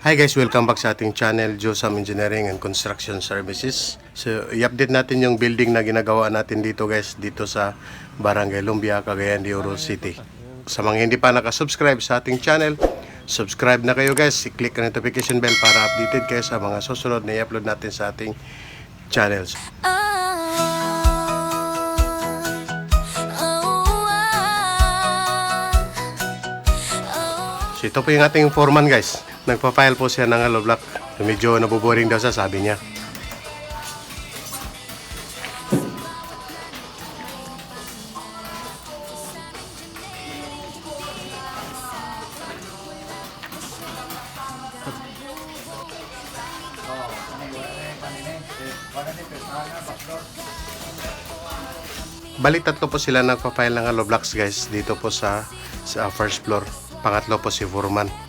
Hi guys, welcome back sa ating channel, Josam Engineering and Construction Services. So, i-update natin yung building na ginagawa natin dito guys, dito sa Barangay Lumbia, Cagayan de Oro City. Sa mga hindi pa nakasubscribe sa ating channel, subscribe na kayo guys. I-click ang notification bell para updated kayo sa mga susunod na i-upload natin sa ating channels. So, ito po yung ating foreman guys. Nagpa-file po siya ng hollow block. Medyo nabuboring daw siya, sabi niya. Bali tatlo po sila nagpa-file ng hollow blocks guys dito po sa first floor. Pangatlo po si foreman.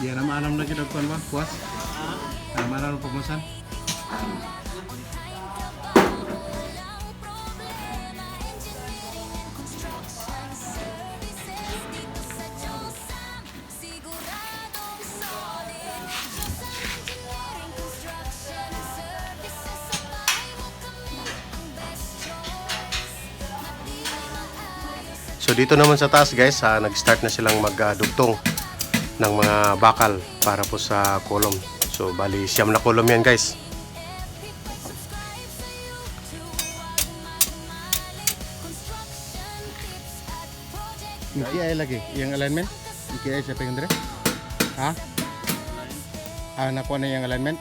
Ya, nama lagi dokter bang, puas? Nama pemasan? So dito naman sa taas guys, nag-start na silang magdugtong ng mga bakal para po sa kolom. So bali siyam na kolom yan guys. Iki ay lagi yang alignment. Iki ay siapa yang dire? Ha? Nakuha na yung alignment.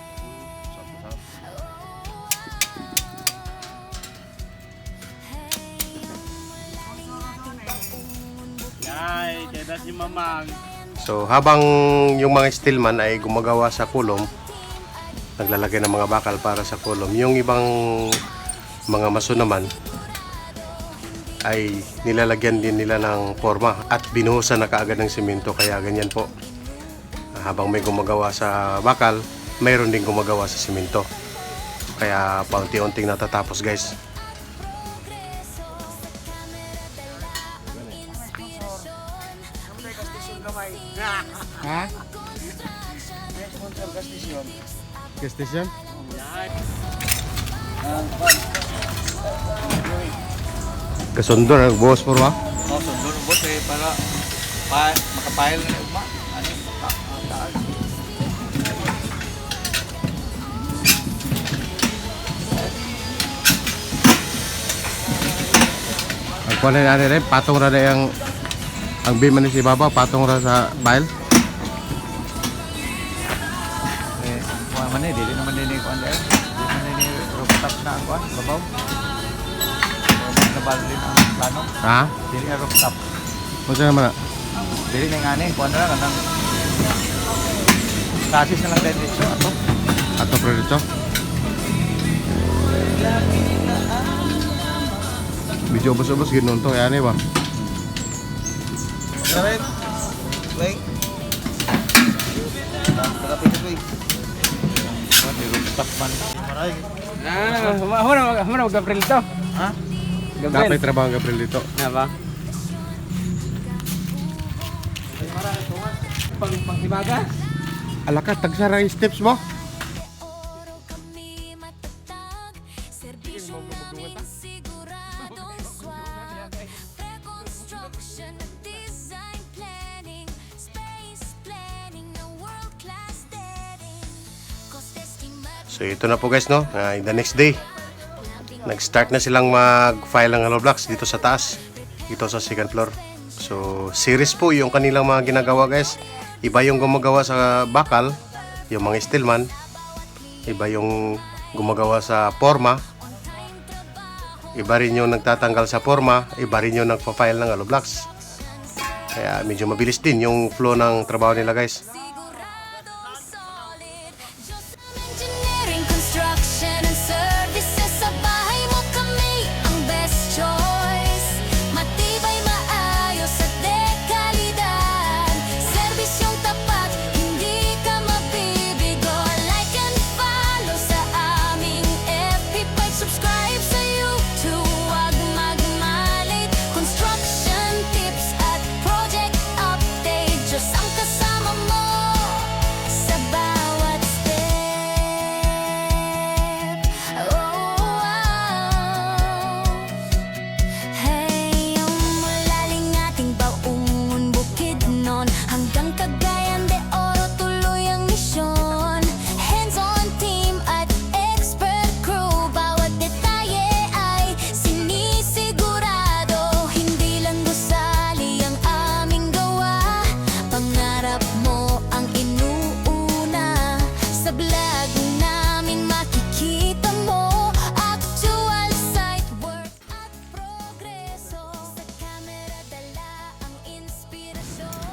Si Mamang. So habang yung mga steelman ay gumagawa sa kulom, naglalagay ng mga bakal para sa kulom, yung ibang mga maso naman ay nilalagyan din nila ng forma at binuhusan na kaagad ng simento, kaya ganyan po. Habang may gumagawa sa bakal, mayroon din gumagawa sa simento, kaya paunti-unting natatapos guys. Ha? Gas station? Kasundor ang boss po ba? Oh, sundor ang boss para makapile na ugma. Ano? Taas. Ang kuha na rin, patong na ang beam ni si Baba, patong ra sa pile. Man dili naman din ko anda. Di man din rooftop na ang kuan, babaw. Nabal din ang plano. Ha? Dili na rooftop. Unsa naman na? Dili na ngani kuan ra kanang chassis na lang dito ato. Ato pro dito. Medyo ubos-ubos ginon to, yani ba? Right. Wait. Rapid ko. Rooftop man. Mana Gabriel to? Ha? Dapat trabaho ang Gabriel dito. Na ba? Panghimagas? Alaka, tagsara yung steps mo. So ito na po guys, no? In the next day, nag-start na silang mag-file ng hollow blocks dito sa taas, dito sa second floor. So series po yung kanilang mga ginagawa guys. Iba yung gumagawa sa bakal, yung mga steelman. Iba yung gumagawa sa forma. Iba rin yung nagtatanggal sa forma. Iba rin yung nagpa-file ng hollow blocks. Kaya medyo mabilis din yung flow ng trabaho nila guys. Sa bahay mo kami ang best choice. Matibay, maayos.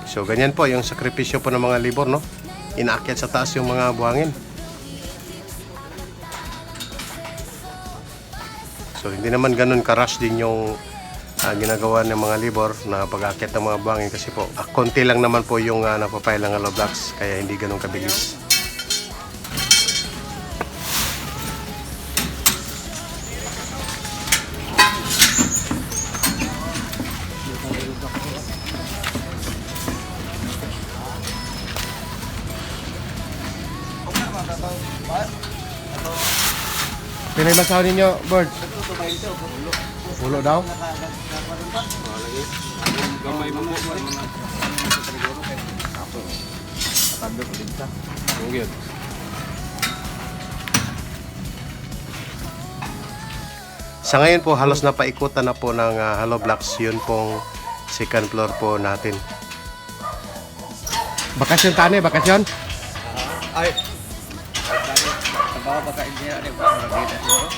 So ganyan po yung sakripisyo po ng mga labor, no? Inaakyat sa taas yung mga buhangin. So hindi naman ganun ka-rush din yung ginagawa ng mga labor na pag-aakyat ng mga buhangin kasi po konti lang naman po yung napapile ng hollow blocks kaya hindi ganun kabilis. Pilay masaw ninyo, Bird? Pulo daw? Sa ngayon po halos napaikutan na po ng hollow blocks yun pong second floor po natin. Bakasyon tani, bakasyon? Ay. Trabaho baka engineer ni ba nakita siguro.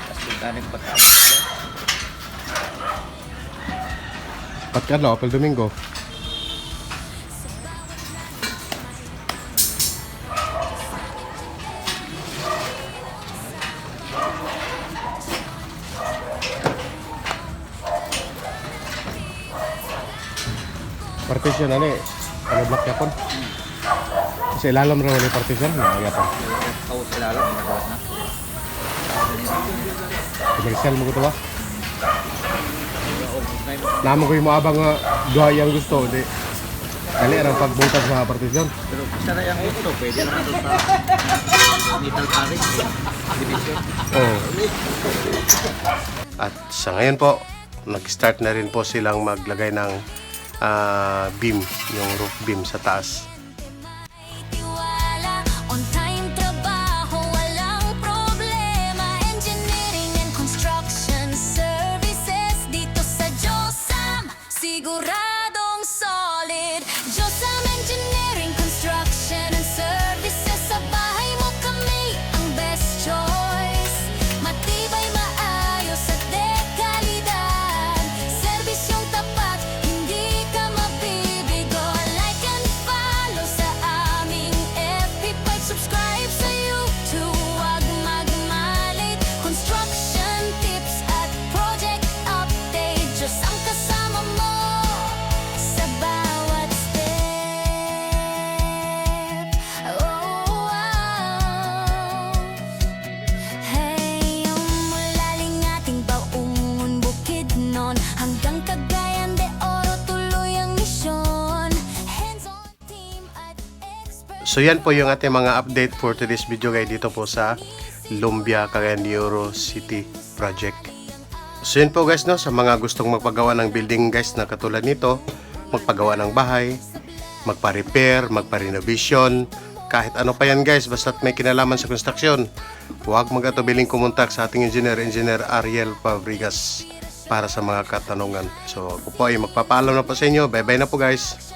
Kasi tanig patapos. Pat ka no, Apel Domingo. Partition ano block yapon. Kasi ilalam raw ni partition na yapon. Tao sila lang nagawa na. Komersyal mo ko to ba? Namo ko yung maabang duha yang gusto di. Kali ra pagbungkag sa partition. Pero isa na yung gusto, pwede naman ito sa metal paring division. Oh. At sa ngayon po nag-start na rin po silang maglagay ng beam, yung roof beam sa taas. Tiwala, on time trabaho, walang problema. Engineering and construction services dito sa Josam, siguradong solid. Josam Engineering, Construction and Services, sa bahay mo kami ang best choice. Matibay, maayos at dekalidad, serbisyong tapat, hindi ka mabibigo. Like and follow sa aming FB page, subscribe sa YouTube, huwag magmalit. Construction tips at project update, Diyos ang kasama mo sa bawat step. Oh, wow. Hey, umulaling ating baungon Bukidnon hanggang Cagayan de Oro, tuloy ang misyon. Hands-on team at expert. So yan po yung ating mga update for today's video guys dito po sa Lumbia, Cagayan de Oro City Project. So yun po guys, no, sa mga gustong magpagawa ng building guys na katulad nito, magpagawa ng bahay, magpa-repair, magpa-renovation, kahit ano pa yan guys, basta't may kinalaman sa construction, huwag mag-atubiling kumontak sa ating Engineer Ariel Fabregas para sa mga katanungan. So ako po ay magpapaalam na po sa inyo. Bye bye na po guys.